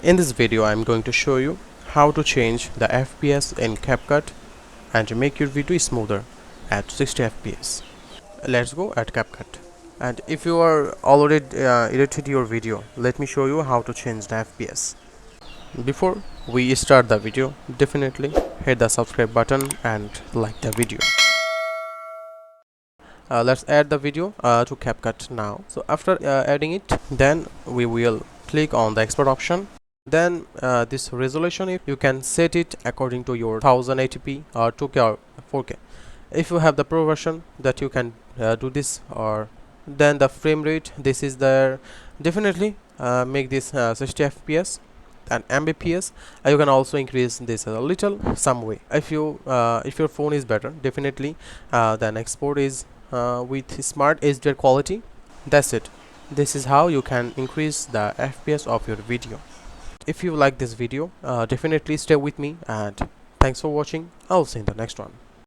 In this video I'm going to show you how to change the FPS in CapCut and to make your video smoother at 60 FPS. Let's go at CapCut. And if you are already edited your video, let me show you how to change the FPS. Before we start the video, definitely hit the subscribe button and like the video. Let's add the video to CapCut now. So after adding it, then we will click on the export option. Then this resolution, if you can set it according to your 1080p or 2K or 4K. If you have the pro version, that you can do this, or then the frame rate, this is there. Definitely make this 60 fps and mbps. You can also increase this a little some way. If your phone is better, definitely then export is with smart HDR quality. That's it. This is how you can increase the fps of your video. If you like this video, definitely stay with me, and thanks for watching. I'll see you in the next one.